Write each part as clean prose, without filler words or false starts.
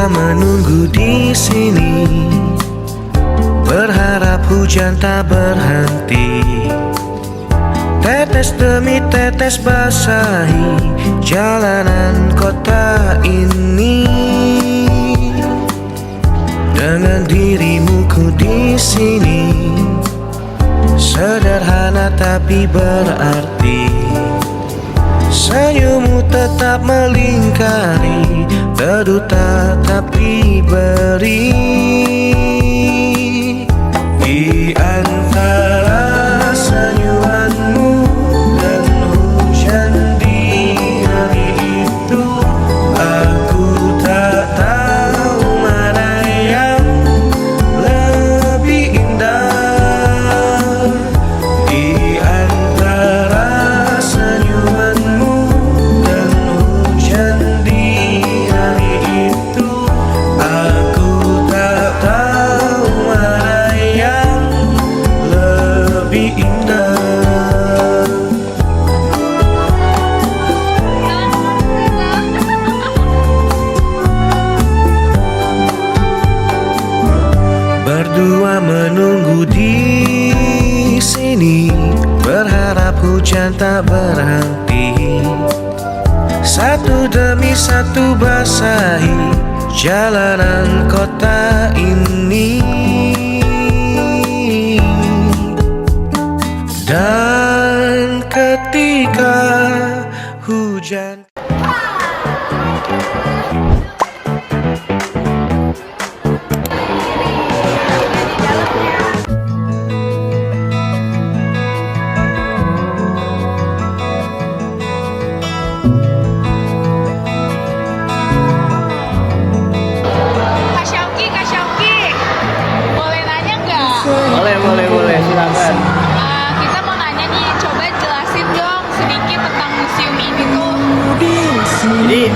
Berdua menunggu di sini, berharap hujan tak berhenti. Tetes demi tetes basahi jalanan kota ini. Dengan dirimu ku di sini, sederhana tapi berarti. Senyummu tetap melingkari, berduta tapi beri. Di antara senyumanmu dan hujan di hari itu, aku tak tahu mana yang lebih indah. Di antara senyumanmu dan hujan di hari itu, aku tak tahu mana yang lebih indah. Berdua menunggu di sini, berharap hujan tak berhenti. Satu demi satu basahi jalanan kota ini. Dan ketika hujan Kak Syauki, boleh nanya nggak? Boleh, silakan. Kita mau nanya nih, coba jelasin dong sedikit tentang museum ini tuh. Jadi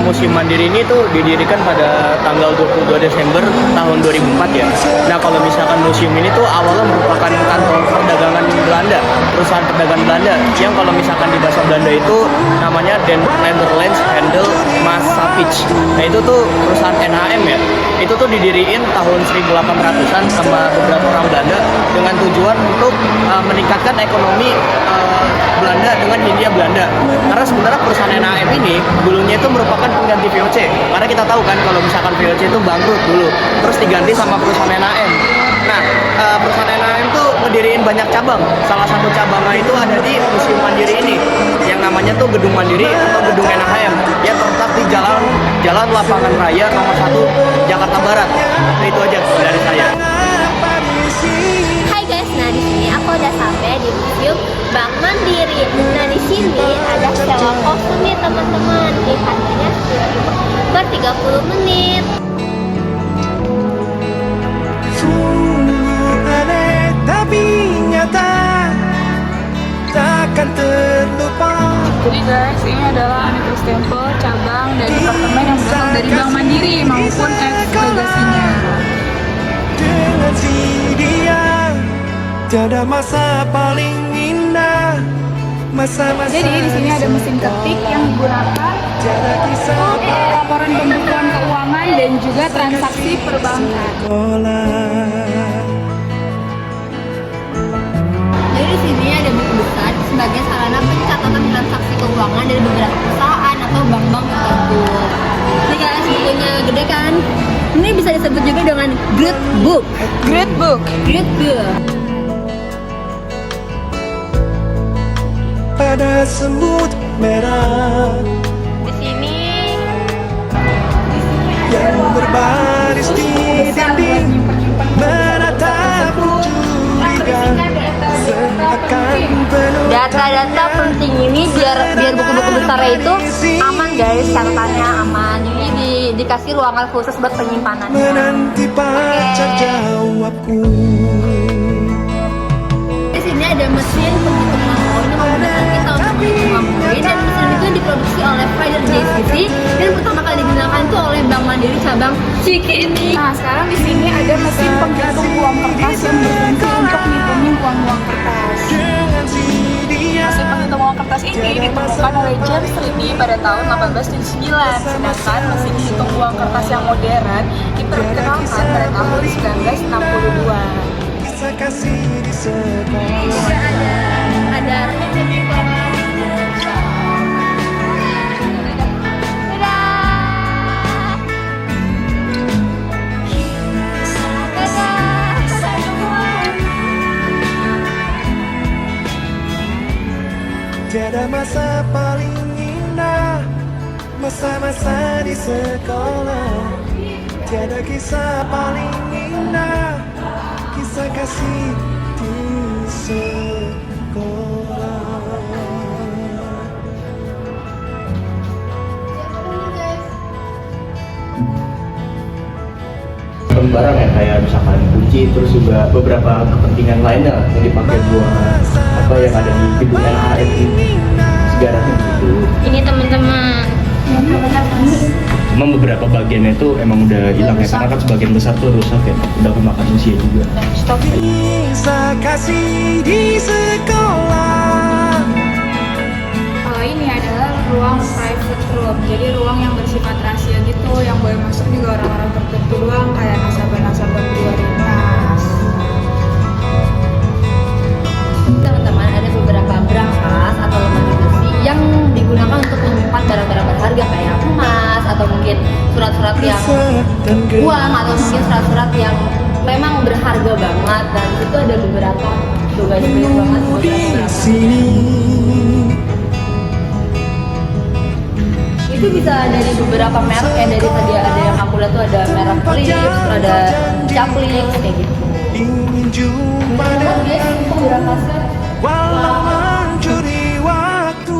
Museum Mandiri ini tuh didirikan pada tanggal 22 Desember tahun 2004 ya. Nah, kalau misalkan museum ini tuh awalnya merupakan kantor perdagangan Belanda, perusahaan perdagangan Belanda yang kalau misalkan di bahasa Belanda itu namanya Den Netherlands Handel Massavage. Nah, itu tuh perusahaan NHM ya. Itu tuh didiriin tahun 1800-an sama beberapa orang Belanda dengan tujuan untuk meningkatkan ekonomi Belanda dengan Hindia Belanda. Karena sebenarnya perusahaan NHM ini dulunya itu merupakan pengganti VOC. Karena kita tahu kan kalau misalkan VOC itu bangkrut dulu, terus diganti sama perusahaan NHM. Nah, perusahaan NHM tuh ngediriin banyak cabang. Salah satu cabangnya itu ada di Museum Mandiri ini, yang namanya tuh Gedung Mandiri atau Gedung NHM, yang terletak di Jalan Lapangan Raya nomor 1 Jakarta Barat. Nah, itu aja dari saya. Hai guys, nah di sini aku udah sampai di Museum Bank Mandiri. Nah di sini ada sewa kostum nih teman-teman. Harganya per 30 menit. sungguh aneh tapi nyata, takkan terlupa. Jadi guys, ini adalah Anniversary Stempel cabang dan departemen yang berasal dari Bank Mandiri maupun ex-legasinya. Dengan si dia, tiada masa paling indah. Masa-masa Jadi di sini ada mesin ketik yang digunakan tiada kisah untuk laporan pembukuan keuangan dan juga transaksi perbankan. sekolah. Jadi di sini ada buku besar sebagai sarana pencatatan transaksi keuangan dari beberapa perusahaan atau bank-bank tertentu. Ini guys, bukunya gede kan? Ini bisa disebut juga dengan Great Book. Great book. Great Book. Pada semut merah Di sini yang berbaris di dinding, menatapku curiga, seakan penuh data-data penting ini biar buku-buku besarnya itu aman guys, catatannya aman. Ini dikasih ruangan khusus buat penyimpanannya. menanti pacar jawabku. Di sini ada mesin penghitung mangkok. Ini menggunakan kita untuk menghitung mangkok. Dan mesin itu diproduksi oleh Frieder JCC dan pertama kali digunakan tuh oleh Bank Mandiri cabang Cikini. Nah, sekarang di sini ada mesin penghitung uang kertas yang berfungsi untuk ngitungin uang-uang kertas. Dengan si dia, Mesin penghitung uang kertas ini ditemukan oleh James Rini pada tahun 1879, sedangkan mesin hitung uang kertas yang modern diperkenalkan pada tahun 1962. Kisah kasih di sekolah. Ini juga ada Tiada masa paling indah, masa-masa di sekolah. Tiada kisah paling indah, kisah kasih di sekolah. Barang ya, kayak misalkan kunci, terus juga beberapa kepentingan lainnya yang dipakai buat apa yang ada di gedung NHM ini sejarahnya gitu. ini teman-teman. Emang beberapa bagiannya itu emang udah hilang ya, karena kan sebagian besar tuh rusak ya, udah kemakan usia juga. Kisah kasih di sekolah. Kalau ini adalah ruang private room, jadi ruang yang bersifat rahasia gitu, yang boleh masuk juga orang-orang tertentu doang, kayak nasabah-nasabah prioritas. Teman-teman, ada beberapa brankas atau lemari besi yang digunakan untuk menyimpan barang-barang berharga kayak emas atau mungkin surat-surat yang uang atau mungkin surat-surat yang memang berharga banget, dan itu ada beberapa juga ada banyak banget beberapa. Itu bisa dari beberapa merek ya, dari tadi ada yang aku lihat tuh ada merek Philips, ada Caplix kayak gitu. Ingin jumpa Guys, itu beberapa set. walau mencuri waktu.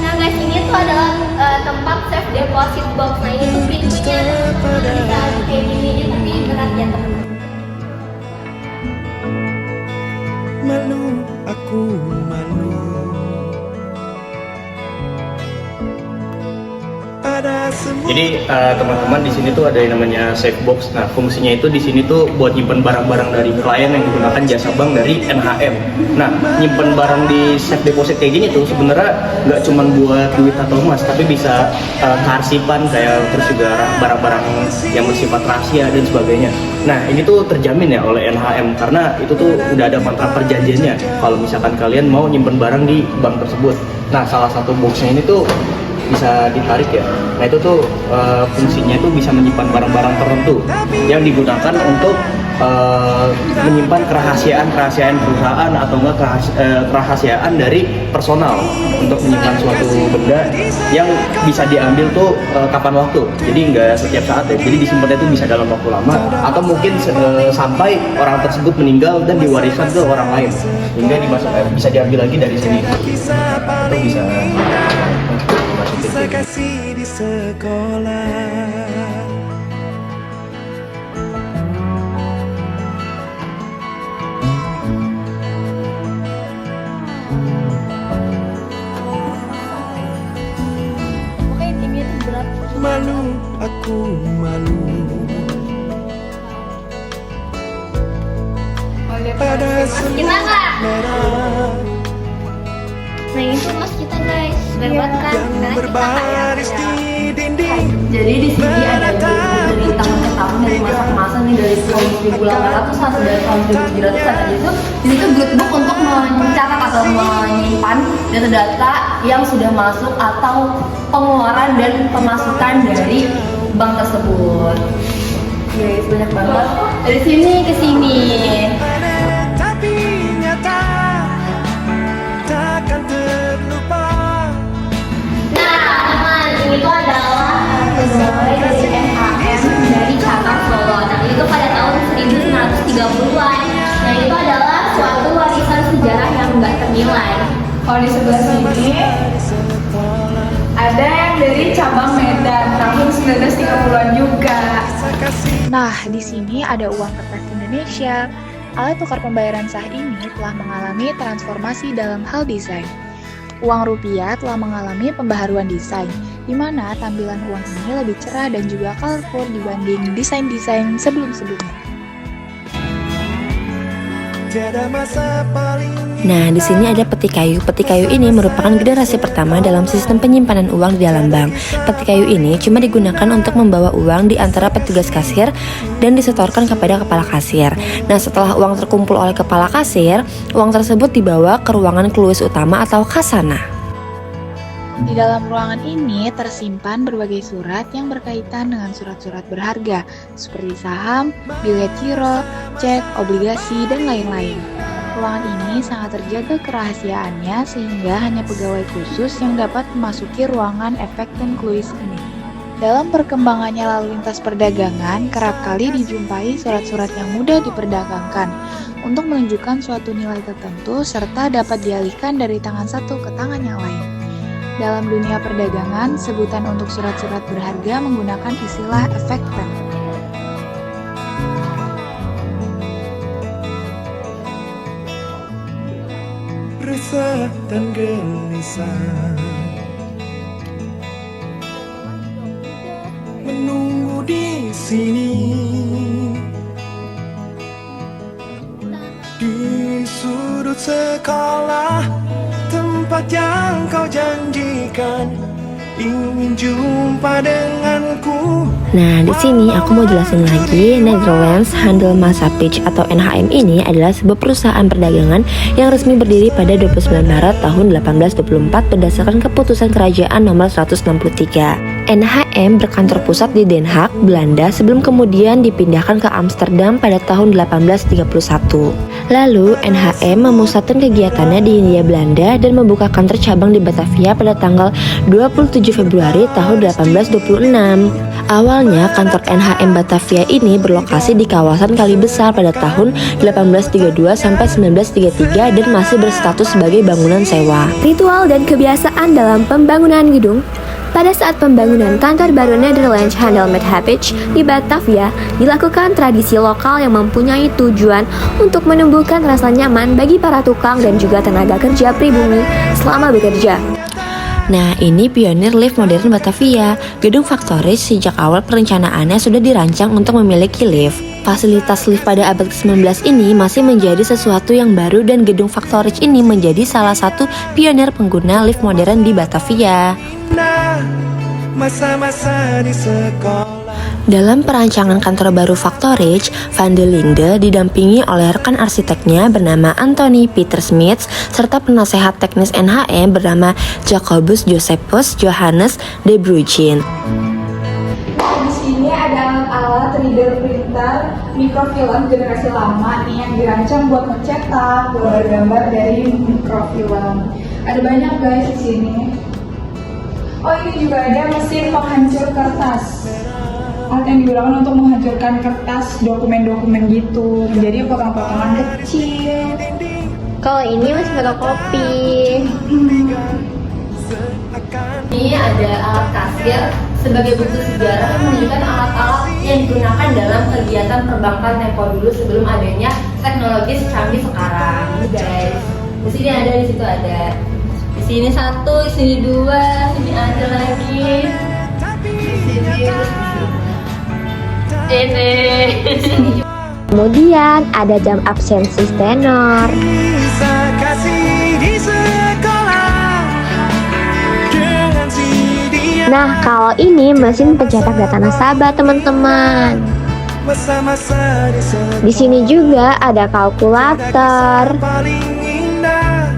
Nah guys, ini tuh adalah tempat safe deposit box. Nah ini tuh pintunya bisa kayak gini, tapi berat ya teman-teman. Malu, aku malu. Pada semua Jadi teman-teman, di sini tuh ada yang namanya safe box. Nah, fungsinya itu di sini tuh buat nyimpen barang-barang dari klien yang digunakan jasa bank dari NHM. Nah, nyimpen barang di safe deposit kayak gini tuh sebenarnya nggak cuma buat duit atau emas, tapi bisa kearsipan kayak, terus juga barang-barang yang bersifat rahasia dan sebagainya. Nah, ini tuh terjamin ya oleh NHM karena itu tuh udah ada kontrak perjanjiannya kalau misalkan kalian mau nyimpen barang di bank tersebut. Nah, salah satu boxnya ini tuh bisa ditarik ya. Nah itu tuh fungsinya itu bisa menyimpan barang-barang tertentu yang digunakan untuk menyimpan kerahasiaan perusahaan atau enggak kerahasiaan dari personal, untuk menyimpan suatu benda yang bisa diambil tuh kapan waktu. Jadi nggak setiap saat ya. Jadi disimpannya itu bisa dalam waktu lama atau mungkin sampai orang tersebut meninggal dan diwariskan ke orang lain, hingga bisa diambil lagi dari sini. kisah Itu paling bisa kisah kasih di sekolah. Pokoknya intinya itu berat. Malu, aku malu. Pada Kita nggak? merah Nah ini tuh mas kita guys, lewat kan? yang Sekarang kita berbaris di dinding. Jadi di sini ada buku dari tahun ke tahun, dari masa ke masa nih, dari tahun 1800 sampai dari tahun 1700 sampai itu. Ini tuh good book untuk mencatat atau menyimpan data-data yang sudah masuk atau pengeluaran dan pemasukan dari bank tersebut. Guys, banyak banget. Dari sini ke sini. Tapi nyata takkan terlupa. Nah, teman, ini tuh adalah pegawai dari NHM dari cabang Solo. Nah, itu pada tahun 1930-an. Nah, itu adalah suatu warisan sejarah yang nggak ternilai. Kalau di sebelah sini ada yang dari cabang Medan tahun 1930-an juga. Nah, di sini ada uang kertas Indonesia. Alat tukar pembayaran sah ini telah mengalami transformasi dalam hal desain. Uang rupiah telah mengalami pembaharuan desain, di mana tampilan uang ini lebih cerah dan juga colorful dibanding desain-desain sebelum-sebelumnya. Tiada masa paling Nah, di sini ada peti kayu. Peti kayu ini merupakan generasi pertama dalam sistem penyimpanan uang di dalam bank. Peti kayu ini cuma digunakan untuk membawa uang di antara petugas kasir dan disetorkan kepada kepala kasir. Nah, setelah uang terkumpul oleh kepala kasir, uang tersebut dibawa ke ruangan kluis utama atau khazanah. Di dalam ruangan ini tersimpan berbagai surat yang berkaitan dengan surat-surat berharga, seperti saham, bilet giro, cek, obligasi, dan lain-lain. Ruangan ini sangat terjaga kerahasiaannya sehingga hanya pegawai khusus yang dapat memasuki ruangan efek dan kluis ini. Dalam perkembangannya lalu lintas perdagangan, kerap kali dijumpai surat-surat yang mudah diperdagangkan untuk menunjukkan suatu nilai tertentu serta dapat dialihkan dari tangan satu ke tangan yang lain. Dalam dunia perdagangan, sebutan untuk surat-surat berharga menggunakan istilah efek rem. Resah dan gelisah menunggu di sini, di sudut sekolah, tempat yang kau janjikan, ingin jumpa denganku. Nah, di sini aku mau jelasin lagi, Nederlands Handelsmaatschappij atau NHM ini adalah sebuah perusahaan perdagangan yang resmi berdiri pada 29 Maret tahun 1824 berdasarkan keputusan kerajaan nomor 163. NHM berkantor pusat di Den Haag, Belanda sebelum kemudian dipindahkan ke Amsterdam pada tahun 1831. Lalu, NHM memusatkan kegiatannya di Hindia Belanda dan membuka kantor cabang di Batavia pada tanggal 27 Februari tahun 1826. Awalnya, kantor NHM Batavia ini berlokasi di kawasan Kali Besar pada tahun 1832 sampai 1933 dan masih berstatus sebagai bangunan sewa. Ritual dan kebiasaan dalam pembangunan gedung. Pada saat pembangunan kantor baru Nederlands Handelsmaatschappij di Batavia, dilakukan tradisi lokal yang mempunyai tujuan untuk menumbuhkan rasa nyaman bagi para tukang dan juga tenaga kerja pribumi selama bekerja. Nah, ini pionir lift modern Batavia. Gedung Factories sejak awal perencanaannya sudah dirancang untuk memiliki lift. Fasilitas lift pada abad ke-19 ini masih menjadi sesuatu yang baru dan gedung Factories ini menjadi salah satu pionir pengguna lift modern di Batavia. Masa-masa di sekolah. Dalam perancangan kantor baru Factories, Van der Linde didampingi oleh rekan arsiteknya bernama Anthony Peter Smits serta penasehat teknis NHM bernama Jacobus Josephus Johannes de Bruijn. Di sini ada alat-alat reader printer mikrofilm generasi lama nih yang dirancang buat mencetak gambar-gambar dari mikrofilm. Ada banyak guys di sini. Oh, ini juga ada mesin penghancur kertas. Alat yang digunakan untuk menghancurkan kertas dokumen-dokumen gitu. Jadi potongan-potongan kecil. Kalau ini masih fotokopi. Ini ada alat kasir sebagai bukti sejarah yang menunjukkan alat-alat yang digunakan dalam kegiatan perbankan tempo dulu sebelum adanya teknologi secanggih sekarang. Ini guys, di sini ada, di situ ada. Di sini satu, di sini dua, ini ada lagi. Di sini ini. Kemudian ada jam absensi tenor. Kisah kasih di sekolah dengan si dia. Nah, kalau ini mesin pencetak data nasabah, teman-teman. Masa-masa di sekolah. Di sini juga ada kalkulator. Paling indah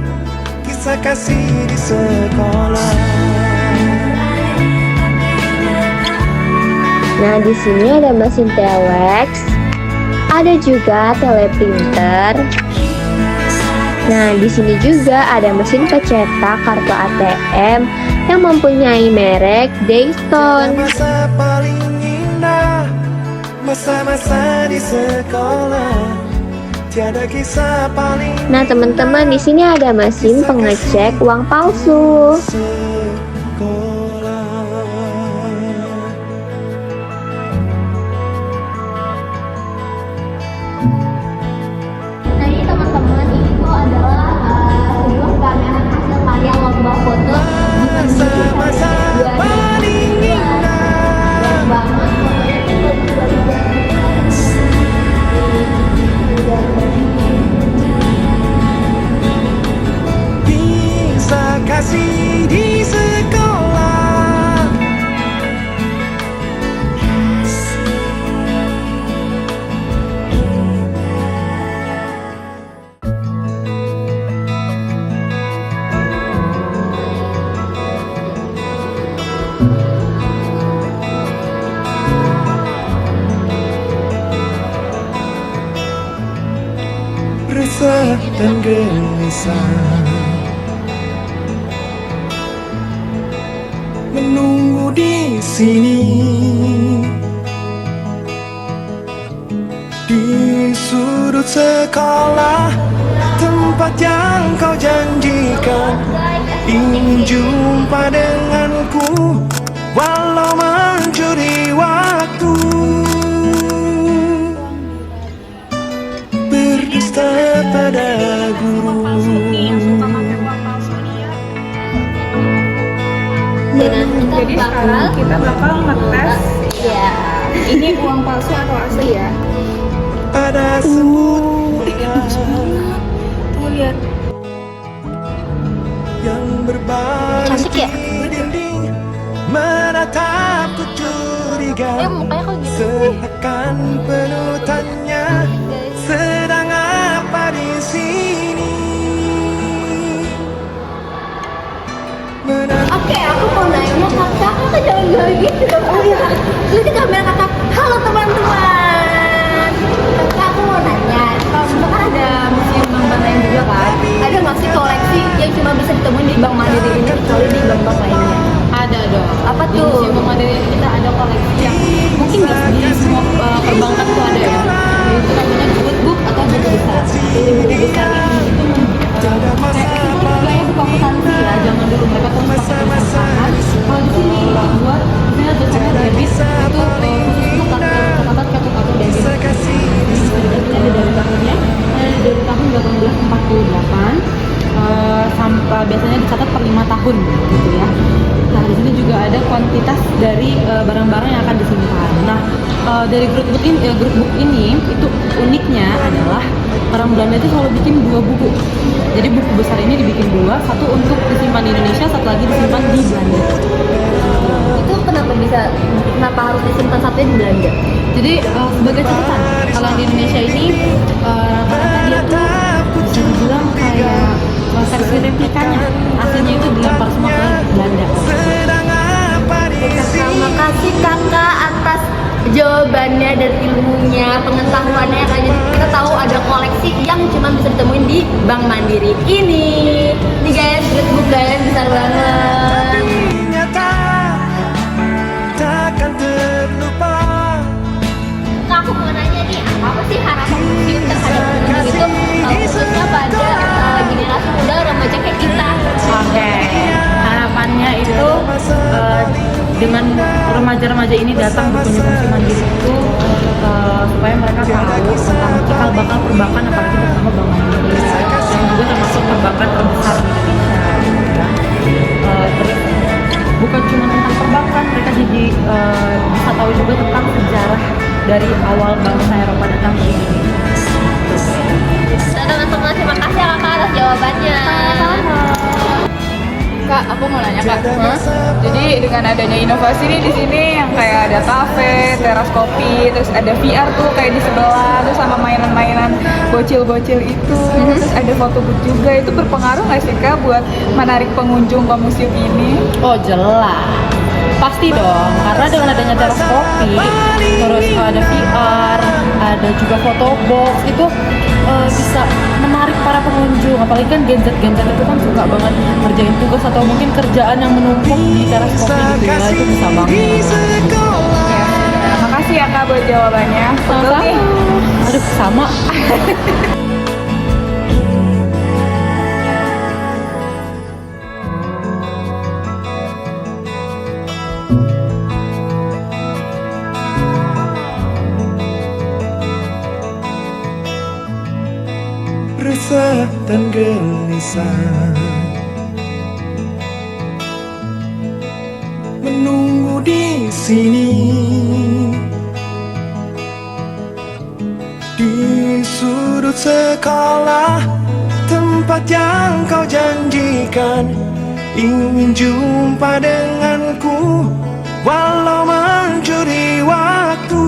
kisah kasih di sekolah. Nah, di sini ada mesin telex, ada juga teleprinter. Nah, di sini juga ada mesin pencetak kartu ATM yang mempunyai merek Dayton. Masa paling indah, masa-masa di sekolah. Tiada kisah paling Nah, teman-teman, di sini ada mesin pengecek uang palsu. sekolah. Nah, ini teman-teman, itu adalah sebuah pameran hasil karya lomba foto di Masa-masa paling indah. banget fotonya itu juga dan gelisah, menunggu di sini di sudut sekolah, tempat yang kau janjikan. Ingin jumpa denganku walau mencuri waktu, berdusta pada guru. Jadi sekarang kita bakal ngetes Iya. ini uang palsu atau asli ya. Ada semut merah Tuh lihat. yang berbaris Cantik ya? di dinding, menatapku curiga. Mukanya kok gitu? Seakan penuh tanya, sedang apa di sini? Oke, aku mau nanya kakak jangan gak gitu dong. Oh iya. Lihat ke kamera kakak. Halo teman-teman. Kakak aku mau nanya. Kalau misalkan ada museum bank lain juga kan, ada nggak sih koleksi yang cuma bisa ditemuin di Bank Mandiri ini kecuali di bank-bank lainnya? Ada dong. Apa Di tuh? Museum Bank Mandiri ini kita ada koleksi yang mungkin di semua perbankan tuh ada ya. Itu namanya good book atau buku besar. Jadi buku besar ini itu kayak buku akuntansi ya. Jangan dulu mereka tuh pakai tulisan tangan. Kalau di sini buat misalnya tulisannya debit itu khusus untuk catatan kartu debit. Ini ada dari tahunnya, ada dari tahun 1848 sampai biasanya dicatat per 5 tahun gitu ya. Nah di sini juga ada kuantitas dari barang-barang yang akan disimpan. Nah dari grup book ini itu uniknya adalah orang Belanda itu selalu bikin 2 buku. Jadi buku besar ini dibikin 2, satu untuk disimpan di Indonesia, satu lagi disimpan di Belanda. Itu kenapa harus disimpan satunya di Belanda? Jadi sebagai catatan, kalau di Indonesia ini rata-rata dia tuh bisa dibilang kayak versi replikanya, aslinya itu dilempar semua ke Belanda. Sedang apa di Terima kasih kakak atas jawabannya dan ilmunya, pengetahuannya. Kayaknya kita tahu ada koleksi yang cuma bisa ditemuin di Bank Mandiri ini. Nih guys, book guys, besar banget. nyata, takkan terlupa. Nah, aku mau nanya nih, apa sih harapan museum terhadap pengunjung itu, khususnya pada generasi muda remaja kayak kita? Oke, harapannya itu dengan remaja-remaja ini datang berkunjung ke Museum Mandiri itu supaya mereka tahu tentang cikal bakal perbankan, apalagi terutama Bank Mandiri yang juga termasuk perbankan terbesar di Indonesia. Terus bukan cuma tentang perbankan, mereka jadi bisa tahu juga tentang sejarah dari awal bangsa Eropa datang ke Indonesia. Teman-teman, terima kasih ya kakak atas jawabannya. Kak, aku mau nanya Kak. Jadi dengan adanya inovasi nih di sini yang kayak ada kafe, teras kopi, terus ada VR tuh kayak di sebelah, terus sama mainan-mainan bocil-bocil itu, terus ada foto booth juga, itu berpengaruh nggak sih Kak buat menarik pengunjung ke museum ini? Oh jelas, pasti dong, karena dengan adanya teras kopi, terus ada VR, ada juga foto box, itu bisa menarik para pengunjung. Apalagi kan genset-genset itu kan suka banget ngerjain tugas atau mungkin kerjaan yang menumpuk di teras kopi gitu ya, itu bisa banget. Ya, makasih ya Kak buat jawabannya. Betul nih. Aduh, sama. Resah dan gelisah, menunggu di sini di sudut sekolah, tempat yang kau janjikan. Ingin jumpa denganku walau mencuri waktu,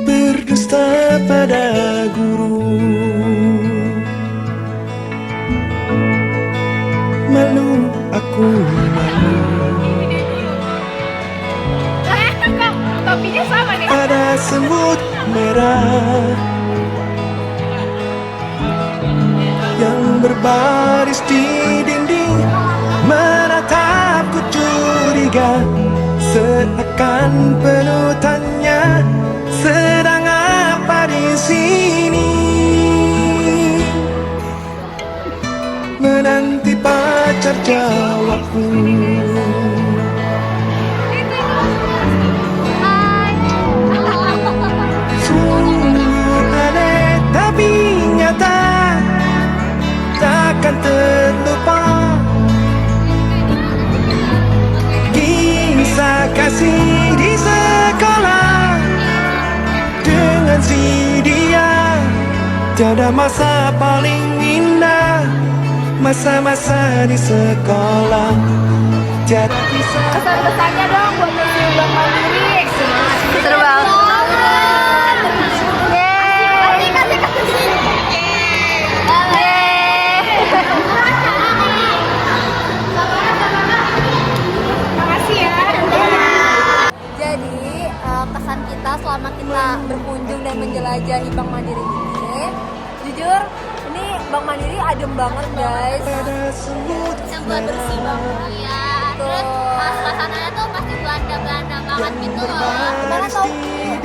berdusta pada guru. Malu aku malu. Topinya sama nih. Ada semut merah curiga, seakan penuh tanya, sedang apa di sini? Menanti pacar jawabku. Sungguh aneh tapi nyata, takkan terlupa kisah kasih di sekolah dengan si dia. Tiada masa paling indah, masa-masa di sekolah. Tiada kisah. Pesan-pesannya dong buat museum Bank Mandiri. Seru banget. Makasih ya. Jadi pesan kita selama kita berkunjung dan menjelajahi Bank Mandiri ini, jujur ini Bank Mandiri adem banget guys. Tempat bersih banget. Iya. Terus suasananya tuh pasti Belanda banget gitu loh. Mana tau? Iya.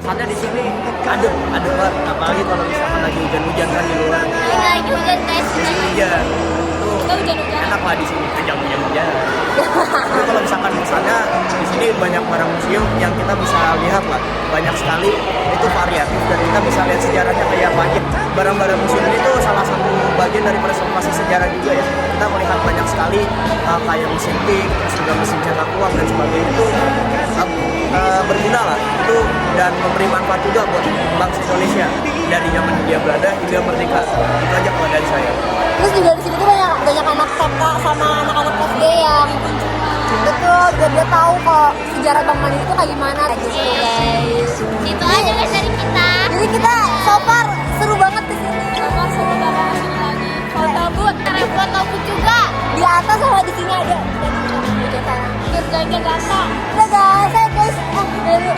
Kesannya di sini adem banget, apalagi kalau misalkan lagi hujan-hujan kan di luar. Ini lagi hujan guys. Hujan. Kita hujan-hujan. Enak lah di sini, jangan hujan-hujan. Tapi kalau misalkan misalnya di sini banyak barang museum yang kita bisa lihat lah, banyak sekali itu variatif dan kita bisa lihat sejarahnya kayak apa aja. Barang-barang museum itu salah satu bagian dari preservasi sejarah juga ya. Kita melihat banyak sekali kayak mesin tik, terus juga mesin cetak uang dan sebagainya itu berguna lah itu dan memberi manfaat juga buat bangsa Indonesia dari zaman Hindia Belanda hingga merdeka. Itu aja kalau dari saya. Terus juga di sini tuh banyak anak TK sama anak-anak SD yang betul biar dia tahu kok sejarah Bank Mandiri itu kayak gimana gitu guys. Itu aja guys dari kita. Jadi kita so far seru banget di sini. Seru banget di sini lagi. Foto booth, foto booth juga. Di atas sama di sini ada. Kerjanya data. Udah guys, saya guys. Dari